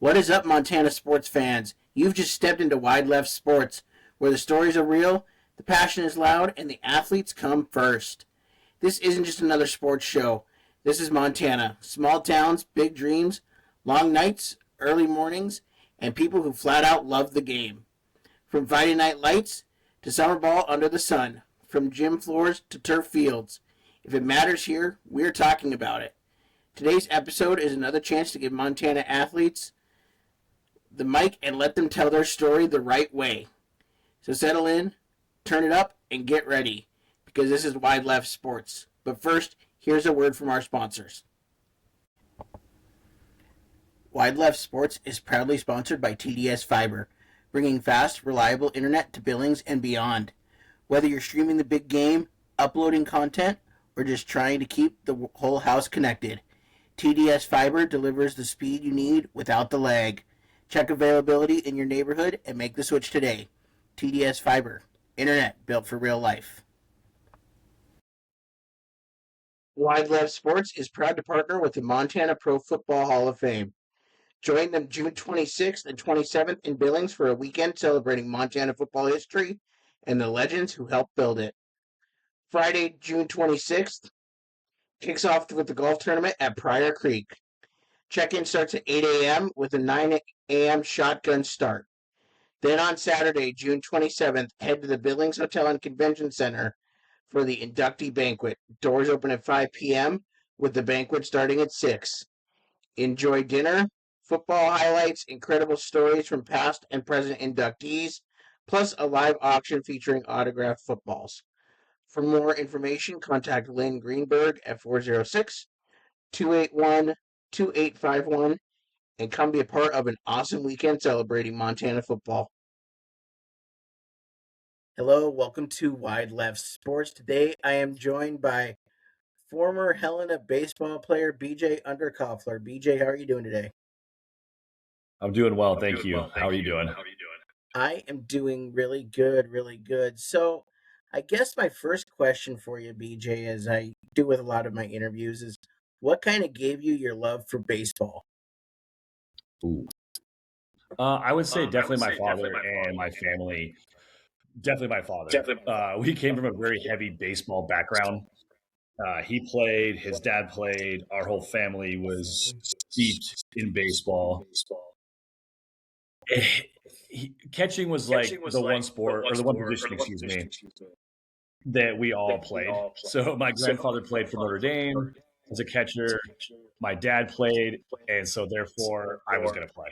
What is up, Montana sports fans? You've just stepped into Wide Left Sports, where the stories are real, the passion is loud, and the athletes come first. This isn't just another sports show. This is Montana. Small towns, big dreams, long nights, early mornings, and people who flat out love the game. From Friday night lights to summer ball under the sun, from gym floors to turf fields. If it matters here, we're talking about it. Today's episode is another chance to give Montana athletes the mic and let them tell their story the right way. So settle in, turn it up, and get ready, because this is Wide Left Sports. But first, here's a word from our sponsors. Wide Left Sports is proudly sponsored by TDS Fiber, bringing fast, reliable internet to Billings and beyond. Whether you're streaming the big game, uploading content, or just trying to keep the whole house connected, TDS Fiber delivers the speed you need without the lag. Check availability in your neighborhood and make the switch today. TDS Fiber, internet built for real life. Wide Left Sports is proud to partner with the Montana Pro Football Hall of Fame. Join them June 26th and 27th in Billings for a weekend celebrating Montana football history and the legends who helped build it. Friday, June 26th, kicks off with the golf tournament at Pryor Creek. Check-in starts at 8 a.m. with a 9 a.m. shotgun start. Then on Saturday, June 27th, head to the Billings Hotel and Convention Center for the inductee banquet. Doors open at 5 p.m. with the banquet starting at 6. Enjoy dinner, football highlights, incredible stories from past and present inductees, plus a live auction featuring autographed footballs. For more information, contact Lynn Greenberg at 406-281-2851 and come be a part of an awesome weekend celebrating Montana football. Hello, welcome to Wide Left Sports. Today I am joined by former Helena baseball player BJ Underkofler. BJ, how are you doing today? I'm doing well, thank you. How are you doing? I am doing really good, really good. So I guess my first question for you, BJ, as I do with a lot of my interviews, is what kind of gave you your love for baseball? Ooh. I would say definitely my father and my family. Definitely my father. We came from a very heavy baseball background. He played, his dad played, our whole family was steeped in baseball. Catching was like the one sport, or the one position, excuse me, that we all played. So my grandfather played for Notre Dame as a catcher. My dad played, and so therefore I was going to play.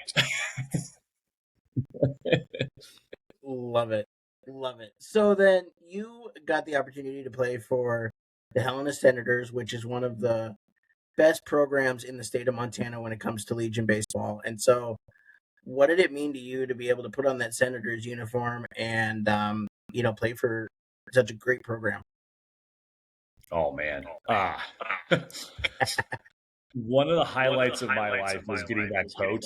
Love it. Love it. So then you got the opportunity to play for the Helena Senators, which is one of the best programs in the state of Montana when it comes to Legion baseball. And so what did it mean to you to be able to put on that Senators uniform and, play for such a great program? Oh, man. One of the highlights of my life was getting that coat.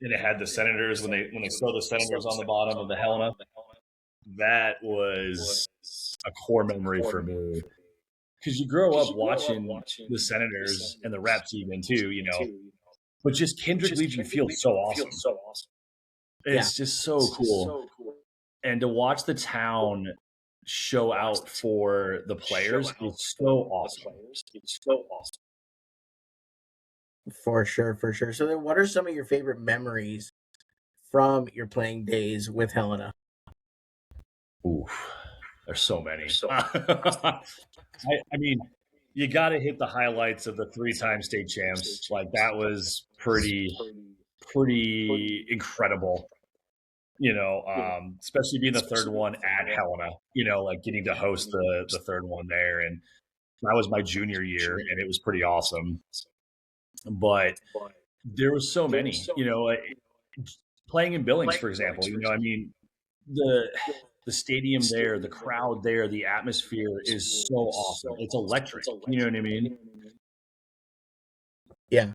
And it had the Senators when they saw the Senators on the bottom of the Helena. That was a core memory for me, because you grow up watching the Senators and the Raps even too, but just Kendrick Legion feels so awesome. It's just so cool, and to watch the town show out for the players is so awesome. For sure, for sure. So then what are some of your favorite memories from your playing days with Helena? Ooh, there's so many. I mean, you got to hit the highlights of the 3-time state champs. Like, that was pretty incredible. Especially being the third one at Helena. Like getting to host the third one there, and that was my junior year, and it was pretty awesome. But there was so many. Playing in Billings, for example. The stadium there, the crowd there, the atmosphere is so awesome. It's electric. You know what I mean? Yeah,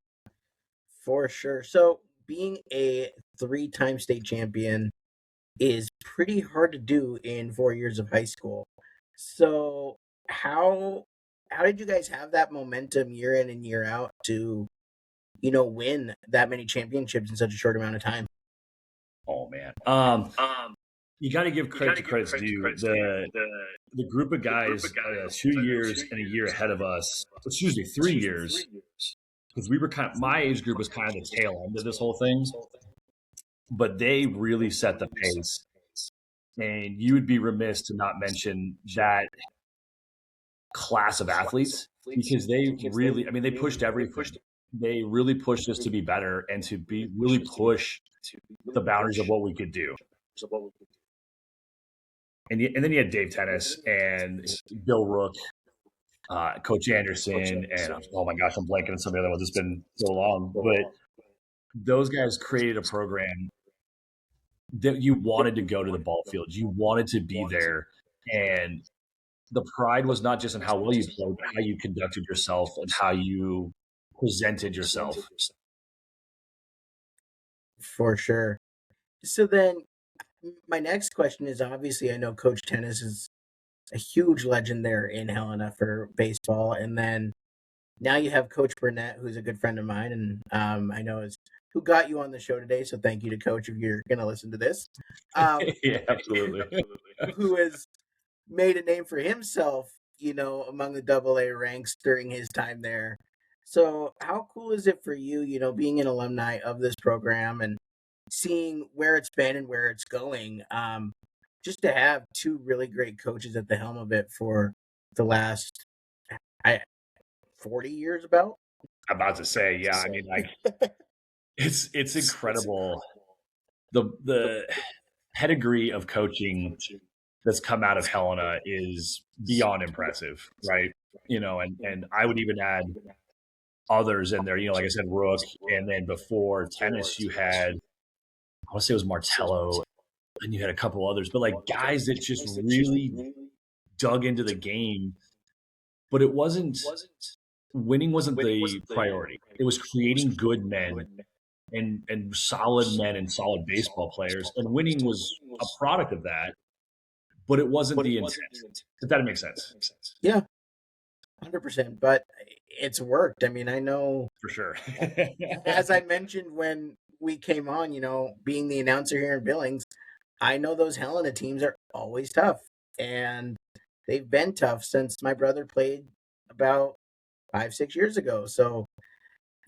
for sure. So being a 3-time state champion is pretty hard to do in 4 years of high school. So how did you guys have that momentum year in and year out to win that many championships in such a short amount of time? Oh man, you got to give credit to credit's due. The group of guys 2 years and a year ahead of us, excuse me, 3 years, because we were my age group was kind of the tail end of this whole thing, but they really set the pace. And you would be remiss to not mention that class of athletes, because they really, I mean, they pushed everything. They really pushed us to be better and to be really push the boundaries of what we could do. And then you had Dave Tennis and Bill Rook, Coach Anderson, and oh my gosh, I'm blanking on some of the other ones. It's been so long, but those guys created a program that you wanted to go to the ball field. You wanted to be there, and the pride was not just in how well you played, but how you conducted yourself and how you presented yourself. For sure. So then, my next question is, obviously, I know Coach Tennis is a huge legend there in Helena for baseball, and then now you have Coach Burnett, who's a good friend of mine, and I know is who got you on the show today. So thank you to Coach if you're going to listen to this. Yeah, absolutely. Who has made a name for himself, among the AA ranks during his time there. So how cool is it for you, being an alumni of this program and seeing where it's been and where it's going? Just to have two really great coaches at the helm of it for the last 40 years about. I'm about to say, yeah. I mean, like, it's incredible. The pedigree of coaching that's come out of Helena is beyond impressive, right? And I would even add others in there. Like I said, Rook, and then before Tennis, you had, I want to say it was Martello, and you had a couple others, but like guys that just really dug into the game. But it wasn't winning wasn't the priority. It was creating good men and solid men and solid baseball players, and winning was a product of that. But it wasn't the intent. If that makes sense. Yeah, 100%. But it's worked. I mean, I know for sure. As I mentioned when we came on, being the announcer here in Billings, I know those Helena teams are always tough, and they've been tough since my brother played about 5-6 years ago. So,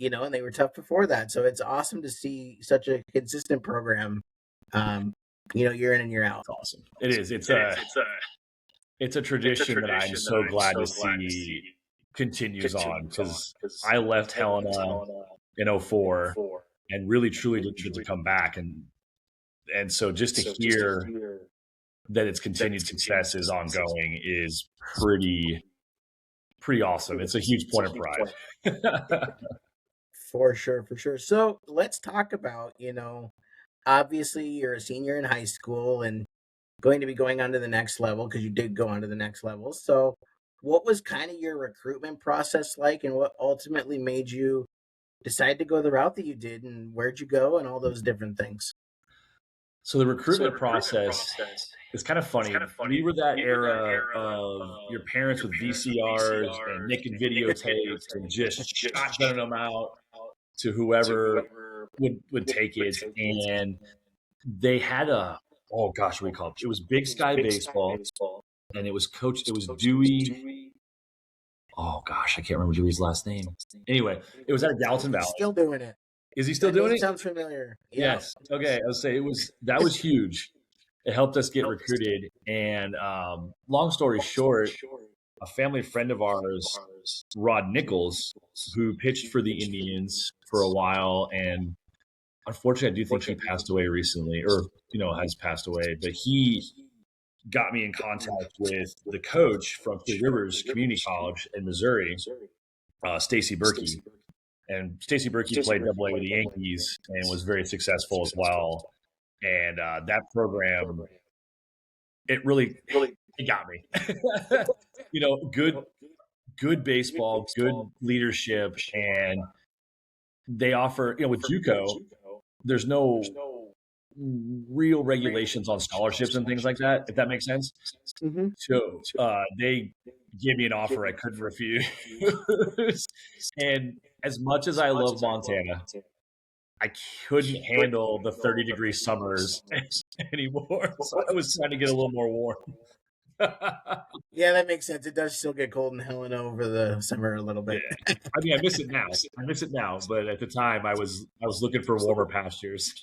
and they were tough before that. So it's awesome to see such a consistent program, year in and year out. It's awesome. It is. It's a tradition that I'm so glad to see continues on, because I left Helena in 2004 and really truly did to come back. And so just to hear that its continued success is ongoing is pretty awesome. It's a huge point of pride. For sure. So let's talk about, obviously you're a senior in high school and going to be going on to the next level, because you did go on to the next level. So what was kind of your recruitment process like, and what ultimately made you decide to go the route that you did, and where'd you go, and all those different things? So the recruitment process is kind of funny. We were that era of your parents with VCRs and making videotapes and just shotgunning them out to whoever would take it. And they had oh gosh, what do we call it? It was Big Sky Baseball, and it was Dewey. Oh gosh, I can't remember Dewey's last name. Anyway, it was at Gallatin Valley. Still doing it. Is he still doing it? Sounds familiar. Yeah. Yes. Okay. I would say that was huge. It helped us get recruited. And long story short, a family friend of ours, Rod Nichols, who pitched for the Indians for a while, and unfortunately, I do think he passed away recently, or has passed away. But he got me in contact with the coach from Three Rivers Community College in Missouri, Stacy Berkey. And Stacy Berkey played AA with the Yankees and was very successful as well. And that program, it got me. Good baseball, good leadership, and they offer, with JUCO, there's no real regulations on scholarships and things like that, if that makes sense. Mm-hmm. So they gave me an offer I couldn't refuse. And as much as I love Montana, I couldn't handle the 30-degree summers anymore. So I was trying to get a little more warm. Yeah, that makes sense. It does still get cold in Helena over the summer a little bit. Yeah. I mean, I miss it now. I miss it now, but at the time, I was looking for warmer pastures.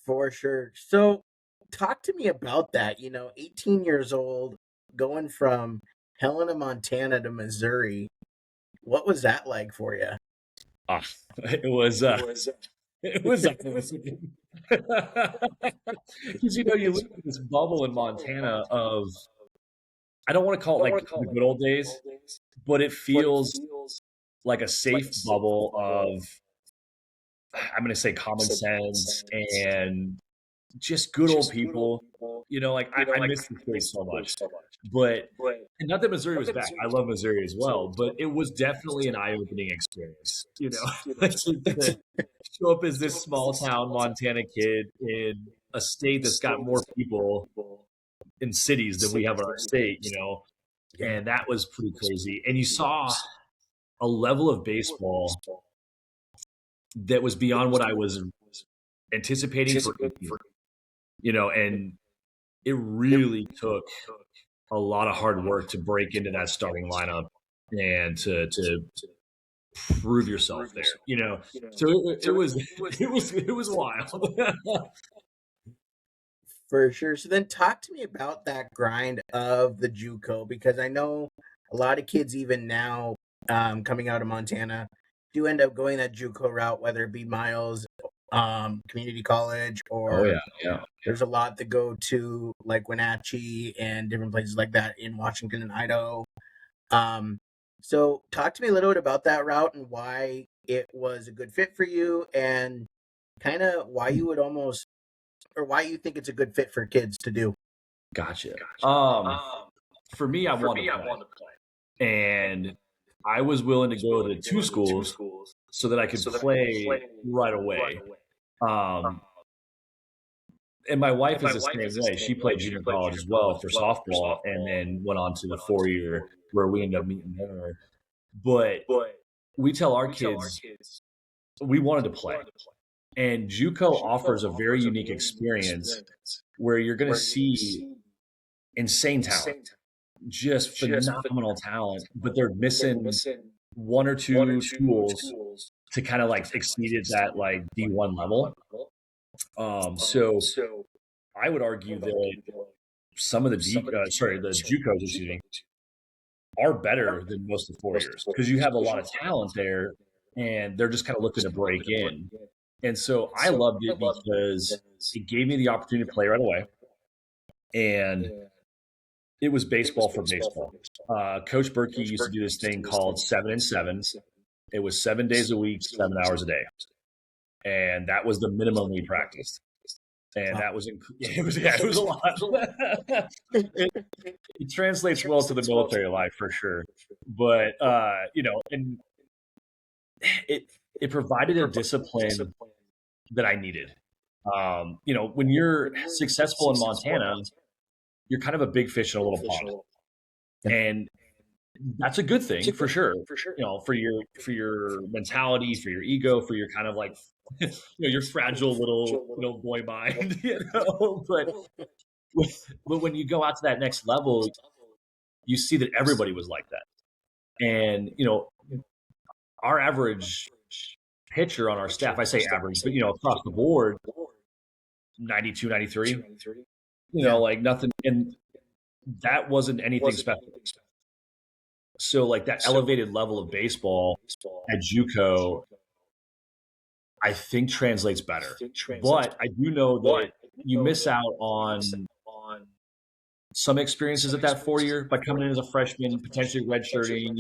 For sure. So, talk to me about that. 18 years old, going from Helena, Montana to Missouri. What was that like for you? It was because you live in this bubble in Montana of, I don't want to call it like the good old days, but it feels like a safe bubble of, I'm going to say, common sense and just good old people. Like I miss the state so much. But, and not that Missouri was bad. I love Missouri as well, but it was definitely an eye-opening experience. To show up as this small town Montana kid in a state that's got more people in cities than we have in our state. And that was pretty crazy. And you saw a level of baseball that was beyond what I was anticipating for, and it really took a lot of hard work to break into that starting lineup and to prove yourself there. So it was wild. For sure. So then talk to me about that grind of the JUCO, because I know a lot of kids even now coming out of Montana do end up going that JUCO route, whether it be Miles, community college, or there's a lot that go to like Wenatchee and different places like that in Washington and Idaho. So talk to me a little bit about that route and why it was a good fit for you, and kind of why you would almost, or why you think it's a good fit for kids to do. Gotcha. For me, I wanted to play, and I was willing to go to 2 schools so that I could play right away. And my wife is the same way. She played junior college as well for softball, and then went on to the 4-year where we ended up meeting her. But we tell our kids we wanted to play. And JUCO offers a very unique experience where you're going to see insane talent, just phenomenal talent, but they're missing 1 or 2 tools to kind of like exceed at that like D1 level. So I would argue that some of the JUCOs, excuse me, are better than most of the 4-years because you have a lot of talent there, and they're just kind of looking to break in. And so I loved it because it gave me the opportunity to play right away, and it was baseball for baseball. Coach Berkey used to do this thing called 7 and 7. It was 7 days a week, 7 hours a day, and that was the minimum we practiced. And that was it was a lot. It translates well to the military life for sure, but and it provided a discipline that I needed. When you're successful in Montana, you're kind of a big fish in a little pond, and that's a good thing for sure. For your mentality, for your ego, for your kind of like your fragile little boy mind. But when you go out to that next level, you see that everybody was like that, and our average pitcher on our staff, I say average, but across the board, 92, 93. Like nothing, and that wasn't anything special. So like that elevated level of baseball at JUCO, I think translates better. But I do know that you miss out on some experiences at that 4-year by coming in as a freshman, potentially redshirting,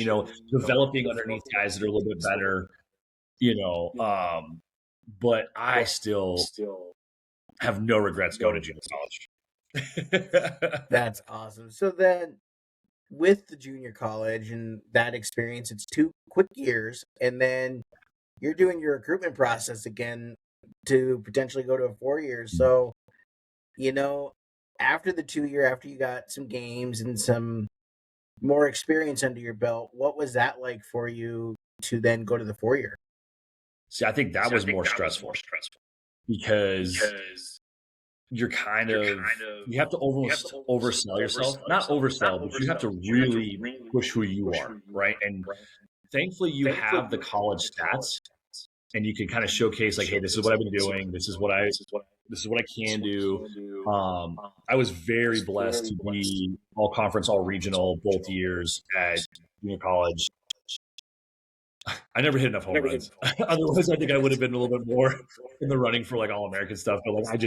developing underneath guys that are a little bit better, but I still have no regrets going to junior college. That's awesome. So then with the junior college and that experience, it's 2 quick years, and then you're doing your recruitment process again to potentially go to a 4-year. So, after the 2 year, after you got some games and some more experience under your belt, what was that like for you to then go to the 4 year? See, I think that was more stressful because you're kind of you have to almost oversell yourself. Not oversell, but you have to really push who you are, right? And thankfully, you have the college stats, and you can kind of showcase like, hey, this is what I've been doing. This is what I can do. I was very blessed to be all conference, all regional both years at junior college. I never hit enough home runs. Otherwise, I think I would have been a little bit more in the running for like all American stuff. But like,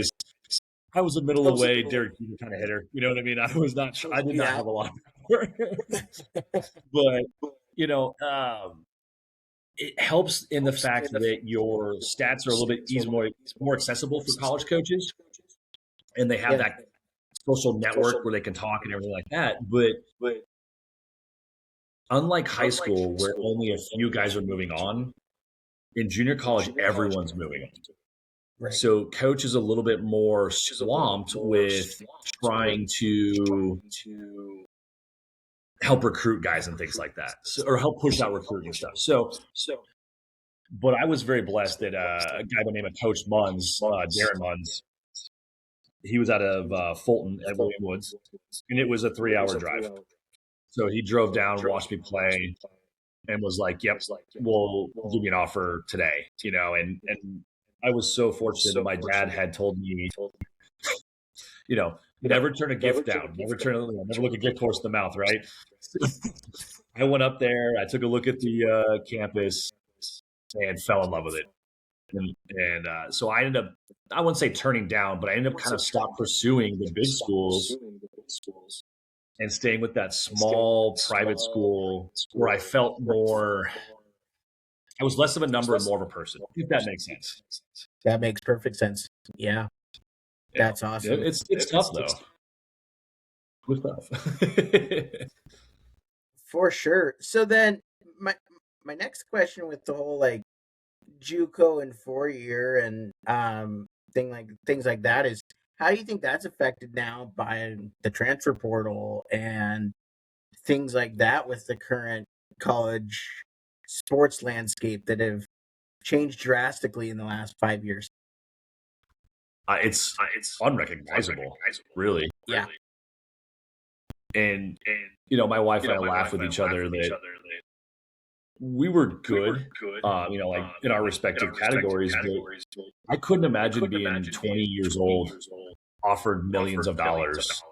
I was a middle of the way Derek Jeter kind of hitter. You know what I mean? I did not have a lot of power. But you know, it helps in the fact that your stats are a little bit more accessible for college coaches, and they have that social network where they can talk and everything like that. But unlike high school, where only a few guys are moving on, in junior college, everyone's moving on. Right. So coach is a little bit more swamped with trying to help recruit guys and things like that, or help push out recruiting stuff. But I was very blessed that a guy by the name of Coach Munns, Darren Munns, he was out of Fulton at William Woods, and it was a 3-hour drive. So he drove down, watched me play, and was like, "Yep, we'll give me an offer today." You know, and I was so fortunate that my dad had told me, you know, never turn a gift down, never look a gift horse in the mouth, right? I went up there, I took a look at the campus, and fell in love with it. And so I ended up, I wouldn't say turning down, but I ended up kind of stopped pursuing the big schools and staying with that small private school where I felt more, I was less of a number and more of a person, if that makes sense. That makes perfect sense. Yeah. That's awesome. It's tough, though. It's tough. For sure. So then my next question with the whole like JUCO and 4 year and things like that is, how do you think that's affected now by the transfer portal and things like that with the current college sports landscape that have changed drastically in the last 5 years? It's unrecognizable, really. Yeah. And you know, my wife and I laugh with each other that we were good, you know, like in our respective categories, but I couldn't imagine being 20 years old, offered millions of dollars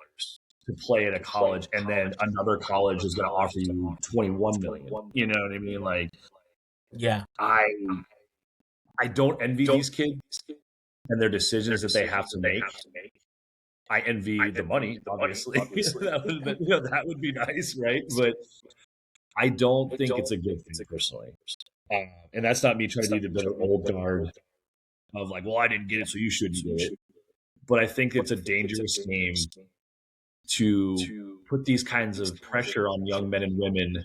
to play at a college, and then another college is going to offer you 21 million. You know what I mean? Like, yeah, I don't envy these kids and their decisions that they have to make. I envy the money, obviously. That would be nice, right? But I don't think it's a good thing personally. And that's not me trying to be the bitter old guard of like, well, I didn't get it, so you shouldn't get it. But I think it's a dangerous game to put these kinds of pressure on young men and women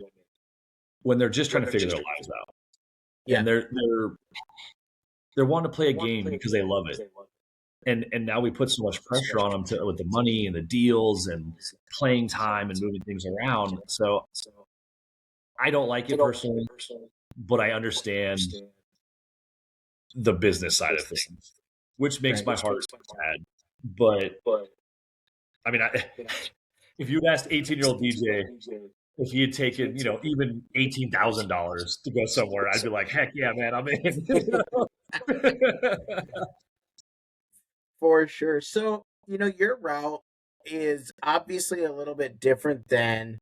when they're just trying to figure their lives out. Yeah. And they're wanting to play a game because they love it. And now we put so much pressure on them with the money and the deals and playing time and moving things around. So I don't like it personally, but I understand the business side of things, which makes my heart sad. But I mean, if you'd asked 18-year-old DJ if he had taken, you know, even $18,000 to go somewhere, I'd be like, heck yeah, man, I'm in. For sure. So, you know, your route is obviously a little bit different than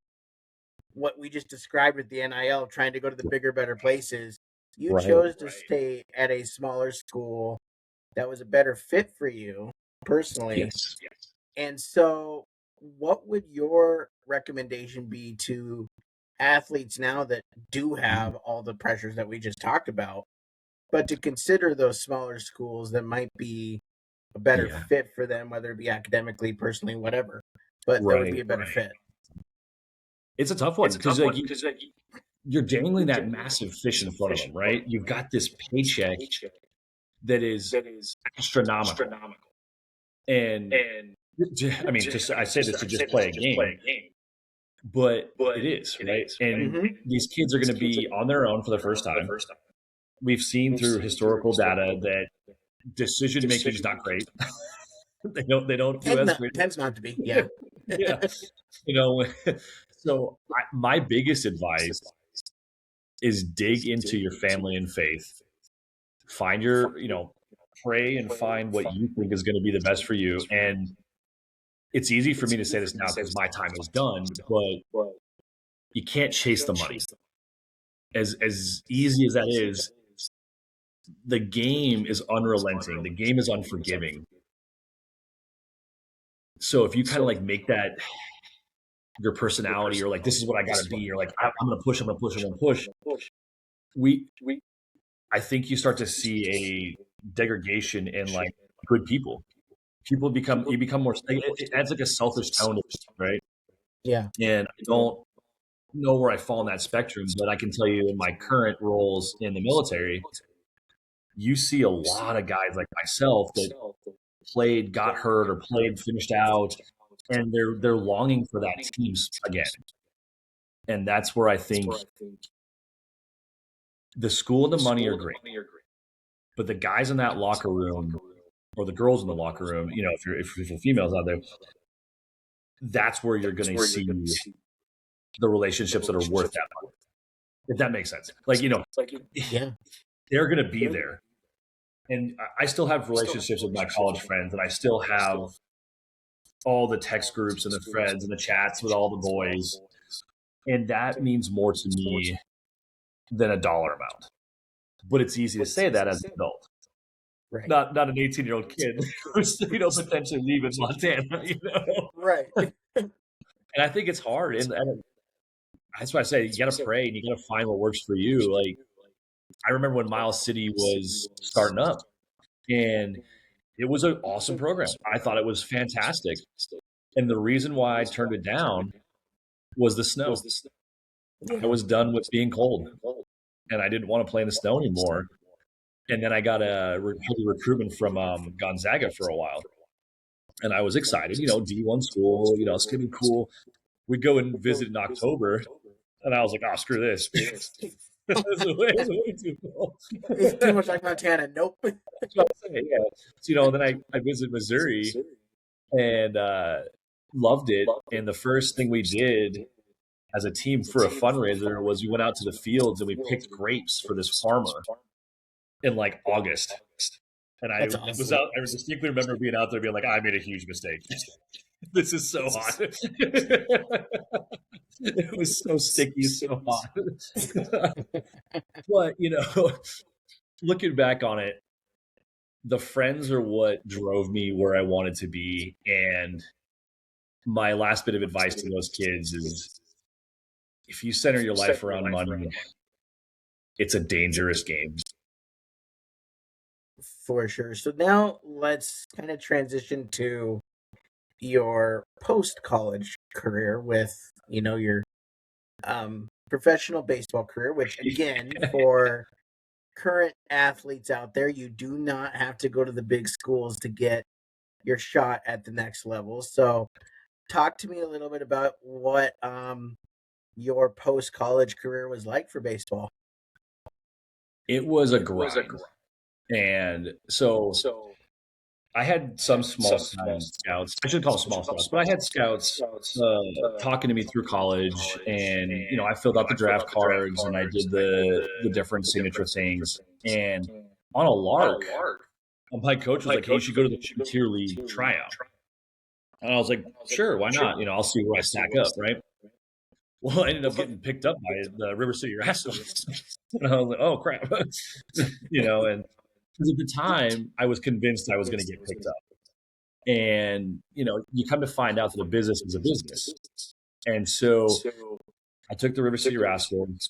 what we just described with the NIL, trying to go to the bigger, better places. You chose to stay at a smaller school that was a better fit for you personally. Yes. And so what would your recommendation be to athletes now that do have all the pressures that we just talked about, but to consider those smaller schools that might be a better fit for them, whether it be academically, personally, whatever, but that would be a better fit? It's a tough one because you're dangling that massive fish in front of them, right? You've got this paycheck that is astronomical. And I mean, I say this to just play a game, but it is, right? And these kids are going to be on their own for the first time. We've seen through historical data that decision making is not great. They don't do as great. Tends not to be. Yeah. Yeah. So my biggest advice is dig into your family and faith. Find pray and find what you think is going to be the best for you. And it's easy for me to say this now because my time is done, but you can't chase the money. As easy as that is, the game is unrelenting. The game is unforgiving. So if you kind of like make that your personality, or like, this is what I got to be, you're like, I'm going to push, I'm going to push, I'm going to push. I think you start to see a degradation in like good people. You become more, it adds like a selfish tone, right? Yeah. And I don't know where I fall in that spectrum, but I can tell you in my current roles in the military, you see a lot of guys like myself that got hurt or finished out, and they're longing for that team again. And that's where I think the school and the money are great, but the guys in that locker room, or the girls in the locker room, if you're females out there, that's where you're going to see the relationships that are worth that money. If that makes sense. Like, yeah, they're going to be there. And I still have relationships with my college friends, and I still have all the text groups and the threads and the chats with all the boys. And that means more to me than a dollar amount. But it's easy to say that as an adult. Right. Not an 18-year-old kid who's potentially leaving Montana, Right. And I think it's hard. And that's why I say you got to pray and you got to find what works for you. Like, I remember when Miles City was starting up, and it was an awesome program. I thought it was fantastic. And the reason why I turned it down was the snow. I was done with being cold, and I didn't want to play in the snow anymore. And then I got a recruitment from Gonzaga for a while. And I was excited, D1 school, it's going to be cool. We go and visit in October, and I was like, oh, screw this. It's way too cold. It's too much like Montana. Nope. Yeah. So, then I visited Missouri and loved it. And the first thing we did as a team for a fundraiser was we went out to the fields and we picked grapes for this farmer in like August. And I distinctly remember being out there being like, I made a huge mistake. This is so hot. It was so sticky, so hot. But, looking back on it, the friends are what drove me where I wanted to be. And my last bit of advice to those kids is, if you center your life around money, it's a dangerous game. For sure. So now let's kind of transition to your post-college career with, your professional baseball career, which again, for current athletes out there, you do not have to go to the big schools to get your shot at the next level. So talk to me a little bit about what your post-college career was like for baseball. It was a grind. And so I had some small scouts. I shouldn't call them small scouts, but I had scouts talking to me through college, and I filled out the draft cards and I did the different signature things. And on a lark, my coach was like, "Hey, you should go to the Tier League tryout." And I was like, "Sure, why not? I'll see where I stack up, right?" Well, I ended up getting picked up by the River City Rascals, and I was like, "Oh crap," and. Because at the time, I was convinced I was going to get picked up. And, you come to find out that a business is a business. And so I took the River City Rascals,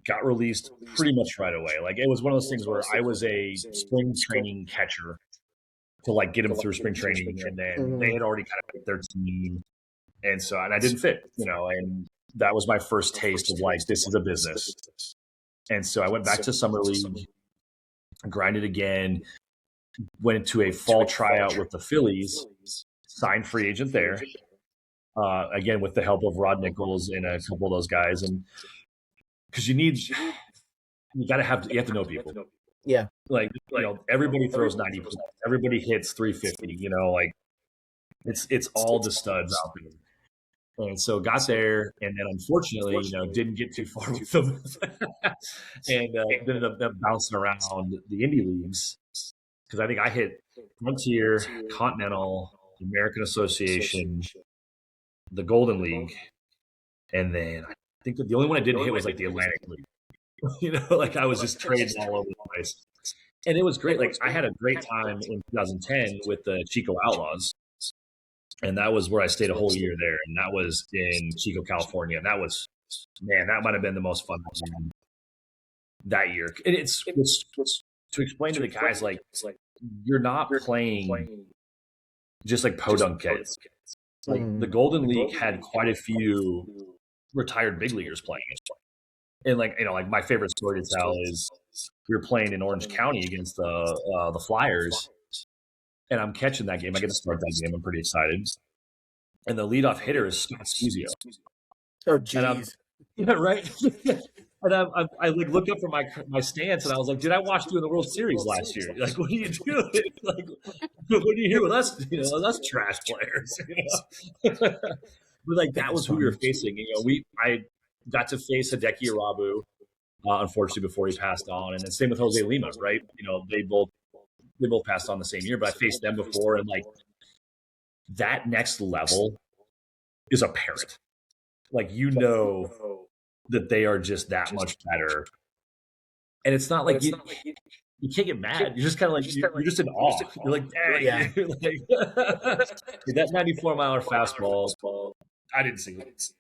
got released pretty much right away. Like, it was one of those things where I was a spring training catcher to, like, get them through spring training. And then they had already kind of picked their team. And so, and I didn't fit, and that was my first taste of, like, this is a business. And so I went back to Summer League, grinded again, went to a fall tryout with the Phillies, signed free agent there. Again, with the help of Rod Nichols and a couple of those guys, and because you have to know people. Yeah, everybody throws 90%. Everybody hits 350. It's all the studs out there. And so got there, and then unfortunately, didn't get too far with them, and ended up bouncing around the indie leagues because I think I hit Frontier, Continental, American Association, the Golden League, and then I think that the only one I didn't hit was like the Atlantic League. I was just trading all over the place, and it was great. I had a great time in 2010 with the Chico Outlaws. And that was where I stayed a whole year there. And that was in Chico, California. And that might have been the most fun I've had that year. And it's to explain to the guys, you're not playing just like podunk kids. The Golden League had quite a few retired big leaguers playing. And my favorite story to tell is we were playing in Orange County against the Flyers. And I'm catching that game. I get to start that game. I'm pretty excited. And the leadoff hitter is Scott Spuzio. Oh, geez. Yeah, right. And I looked up from my stance, and I was like, "Did I watch you in the World Series last year? What are you doing? What are you here with us? Us trash players." But that was who we were facing. I got to face Hideki Irabu, unfortunately, before he passed on, and then same with Jose Lima, right? They both passed on the same year, but I faced them before, and that next level is apparent. That they are just that much better, and it's not you can't get mad. You're just kind of you're just in awe. You're like, dang, yeah. That 94-mile fastball. I didn't see it.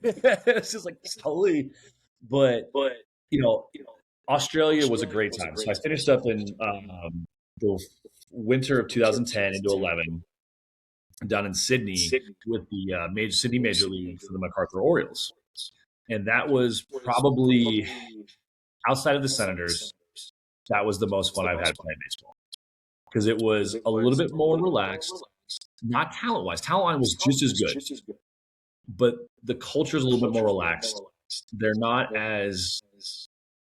It's just totally, but Australia was a great time. So I finished up in the winter of 2010 into 11 down in Sydney with the Sydney Major League for the MacArthur Orioles. And that was probably, outside of the Senators, that was the most fun I've had playing baseball. Because it was a little bit more relaxed, not talent-wise. Talent-wise was just as good. But the culture is a little bit more relaxed. They're not as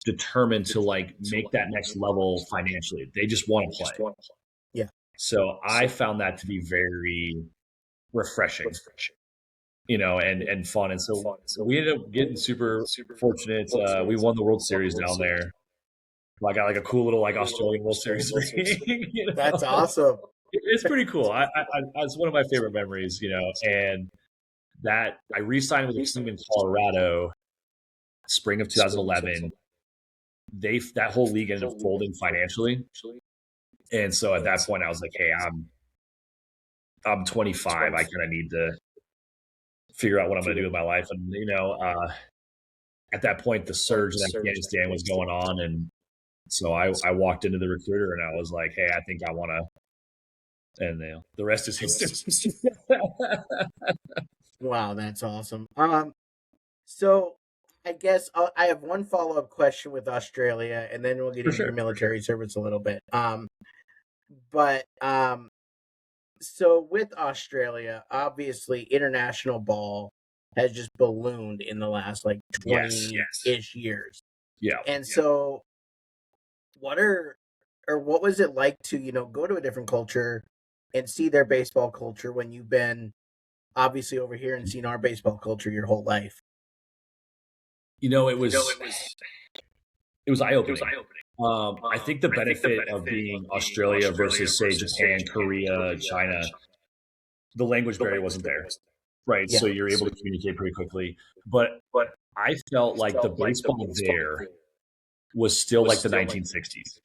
determined to make that next level financially. They just want to play. Yeah. So I found that to be very refreshing, and fun. And so we ended up getting super fortunate. We won the World Series down there. I got a cool little Australian World Series ring. That's awesome. It's pretty cool. It's one of my favorite memories, and that I re-signed with a team in Colorado, spring of 2011. That whole league ended up folding financially, and so at that point I was like, "Hey, I'm 25. I kind of need to figure out what I'm going to do with my life." And at that point, the surge in Afghanistan was going on, and so I walked into the recruiter and I was like, "Hey, I think I want to," and the rest is history. Wow, that's awesome. So I guess I have one follow-up question with Australia, and then we'll get into your military service a little bit. So with Australia, obviously international ball has just ballooned in the last 20-ish years. Yeah. And so what was it like to, go to a different culture and see their baseball culture when you've been obviously over here and seen our baseball culture your whole life? It was eye-opening. I think the benefit of being Australia versus, say, Japan, Korea, China, the language barrier wasn't there, right? Yeah. So you're able to communicate pretty quickly. But I felt like the baseball there was still like the 1960s.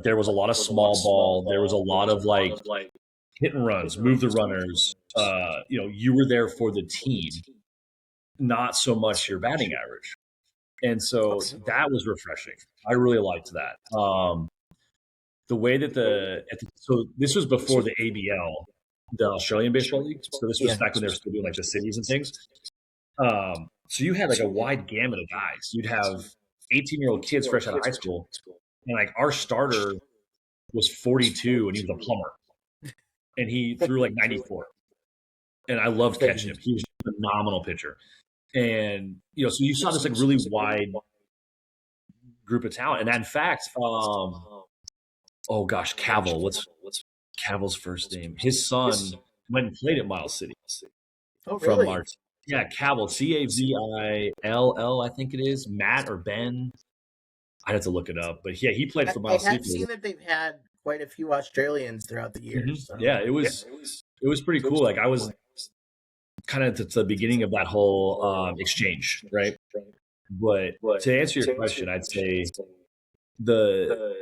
There was a lot of small ball. There was a lot of hit and runs, move the runners. You were there for the team, not so much your batting average. And so that was refreshing. I really liked that. The way that so this was before the ABL, the Australian Baseball League. So this was back when they were still doing the cities and things. So you had a wide gamut of guys. You'd have 18-year-old kids fresh out of high school, and our starter was 42 and he was a plumber. and he threw like 94. And I loved catching him. He was a phenomenal pitcher. And, so you saw this like really wide group of talent. And in fact, oh gosh, Cavill. What's Cavill's first name? His son went and played at Miles City. Oh, From really? March. Yeah, Cavill, Cavill, I think it is. Matt or Ben. I'd have to look it up. But yeah, he played for Miles City. I have seen that they've had quite a few Australians throughout the years. So. Yeah, it was pretty cool. Like I was kind of at the beginning of that whole exchange, right? But to answer your question, I'd say the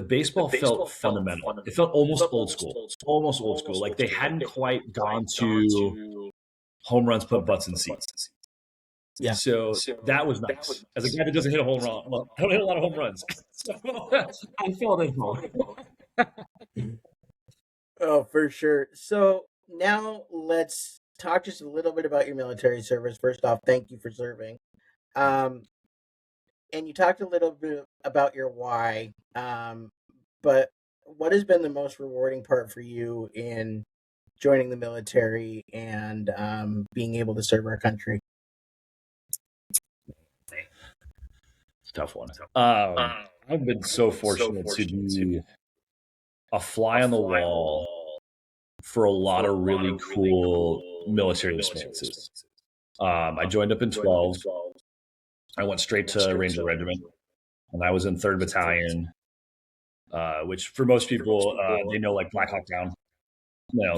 baseball felt fundamental. It felt almost old school. Like they hadn't quite gone to home runs, put butts in seats. Yeah. So that was nice. As a guy that doesn't hit a home run, well, I don't hit a lot of home runs. So I felt it home. Oh, for sure. So now let's talk just a little bit about your military service. First off, thank you for serving. And you talked a little bit about your why. But what has been the most rewarding part for you in joining the military and being able to serve our country? It's a tough one. I've been so fortunate to be a fly on the wall for a lot of really cool military experiences. I joined up in 12. I went straight to Ranger Regiment, and I was in 3rd Battalion, which for most people they know like Black Hawk Down.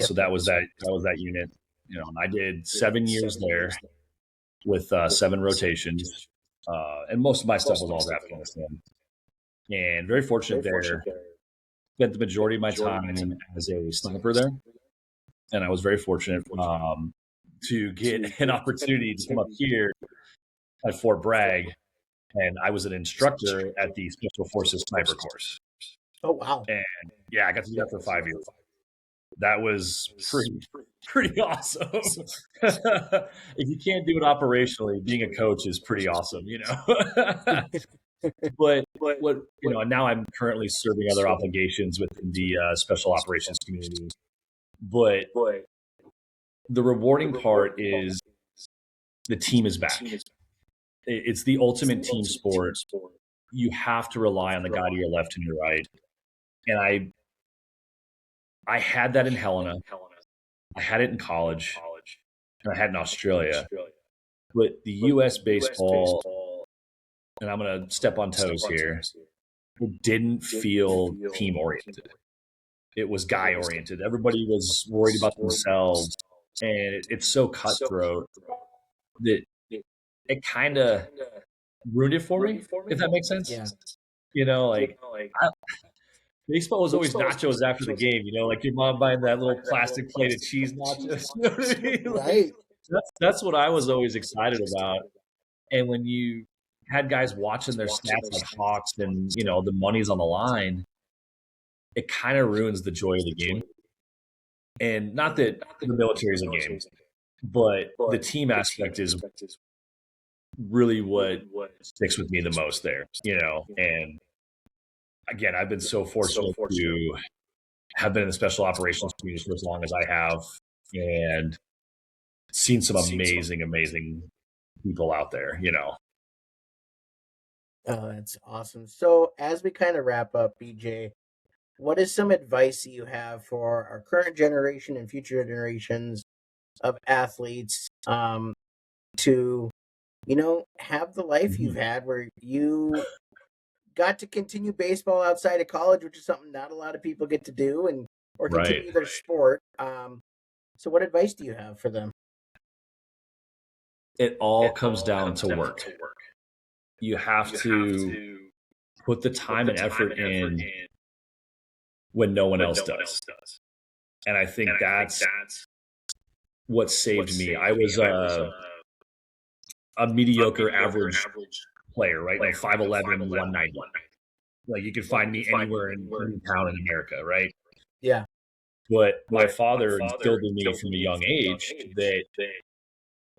So that was that unit. And I did 7 years there with 7 rotations, and most of my stuff was all Afghanistan. And very fortunate there. Spent the majority of my time as a sniper there, and I was very fortunate to get an opportunity to come up here at Fort Bragg, and I was an instructor at the Special Forces Sniper Course. Oh, wow. And yeah, I got to do that for 5 years. That was pretty awesome. If you can't do it operationally, being a coach is pretty awesome, But what and now I'm currently serving other obligations within the special operations community. But the rewarding part is the team is back. It's the ultimate team sport. You have to rely on the guy to your left and your right. And I had that in Helena. I had it in college. And I had it in Australia. But the U.S. baseball, and I'm going to step on toes here, it didn't feel team-oriented. It was guy-oriented. Everybody was worried about themselves. And it's so cutthroat that it kind of ruined it for me, if that makes sense. Yeah. Baseball was always nachos after the game, like your mom buying that little plastic plate of cheese nachos. You know what I mean? Right. That's what I was always excited about. And when you had guys watching their stats like Hawks and, the money's on the line, it kind of ruins the joy of the game. And not that the military is a game, but the team aspect is really what sticks with me the most there, and again, I've been so fortunate to have been in the special operations community for as long as I have and seen some amazing people out there, Oh, that's awesome. So as we kind of wrap up, BJ, what is some advice you have for our current generation and future generations of athletes to, have the life you've had where you got to continue baseball outside of college, which is something not a lot of people get to do, or continue their sport. So what advice do you have for them? It all comes down to work. You have to put the time and effort in when no one else does. And I think that's what saved me. I was a mediocre average player, right? 5'11", 190. Like you could find me anywhere in town in America, right? Yeah. But my father instilled in me from a young age that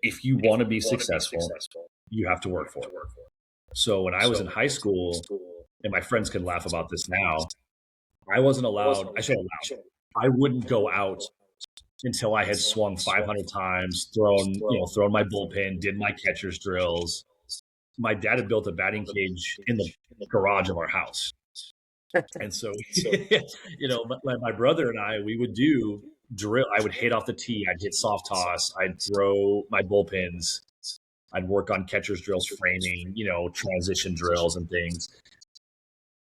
if you want to be successful, you have to work for it. So when I was in high school, and my friends can laugh about this now, I wasn't allowed. I should have allowed. I wouldn't go out until I had swung 500 times, thrown my bullpen, did my catcher's drills. My dad had built a batting cage in the garage of our house. And so, my brother and I, we would do drill. I would hit off the tee. I'd hit soft toss. I'd throw my bullpens. I'd work on catcher's drills, framing, transition drills and things.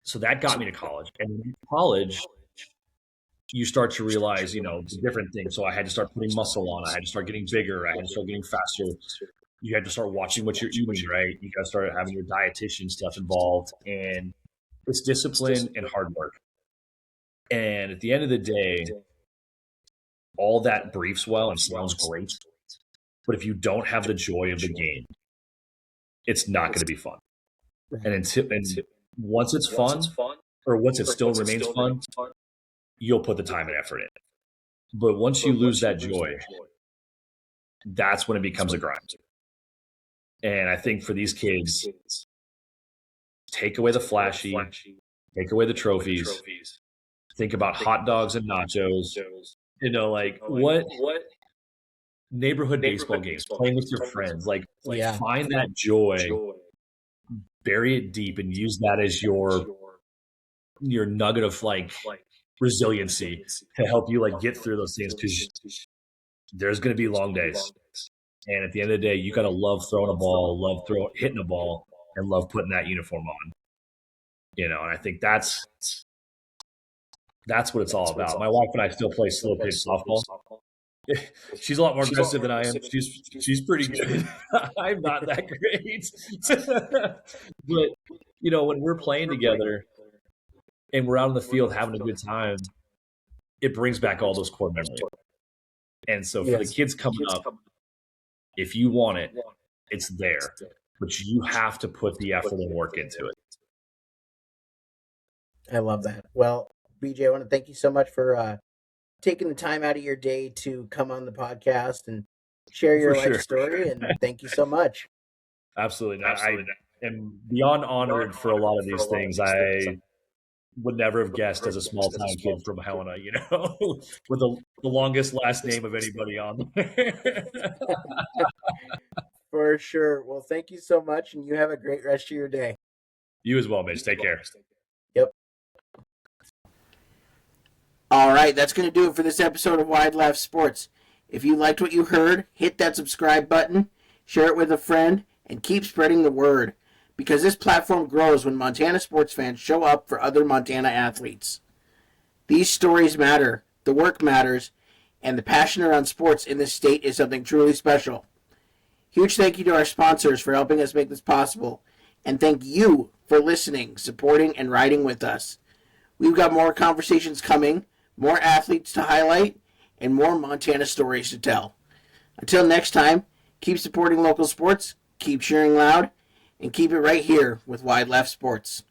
So that got me to college. And in college, you start to realize, the different things. So I had to start putting muscle on. I had to start getting bigger. I had to start getting faster. You had to start watching what you're eating, right? You got to start having your dietitian stuff involved. And it's discipline and hard work. And at the end of the day, all that briefs well and sounds great. But if you don't have the joy of the game, it's not going to be fun. And once it's fun, or once it still remains fun, you'll put the time and effort in. But once you lose that joy, that's when it becomes a grind. And I think for these kids, take away the flashy, take away the trophies, think about hot dogs and nachos, what neighborhood baseball games, playing with your friends, find that joy, bury it deep, and use that as your nugget of resiliency to help you get through those things, because there's going to be long days. And at the end of the day, you got to love throwing a ball, love hitting a ball, and love putting that uniform on. And I think that's what it's all about. My wife and I still play slow pitch softball. She's a lot more aggressive than I am. She's pretty good. I'm not that great. But when we're playing together and we're out in the field having a good time, it brings back all those core memories. And so for the kids coming up, if you want it, it's there. But you have to put the effort and work into it. I love that. Well, BJ, I want to thank you so much for taking the time out of your day to come on the podcast and share your life story. And thank you so much. Absolutely. I am beyond honored for a lot of these things. I would never have guessed as a small town kid from Helena, with the longest last name of anybody on there. For sure. Well, thank you so much, and you have a great rest of your day. You as well, Mitch. Take care. Yep. All right, that's going to do it for this episode of Wide Left Sports. If you liked what you heard, hit that subscribe button, share it with a friend, and keep spreading the word, because this platform grows when Montana sports fans show up for other Montana athletes. These stories matter, the work matters, and the passion around sports in this state is something truly special. Huge thank you to our sponsors for helping us make this possible, and thank you for listening, supporting, and riding with us. We've got more conversations coming, more athletes to highlight, and more Montana stories to tell. Until next time, keep supporting local sports, keep cheering loud, and keep it right here with Wide Left Sports.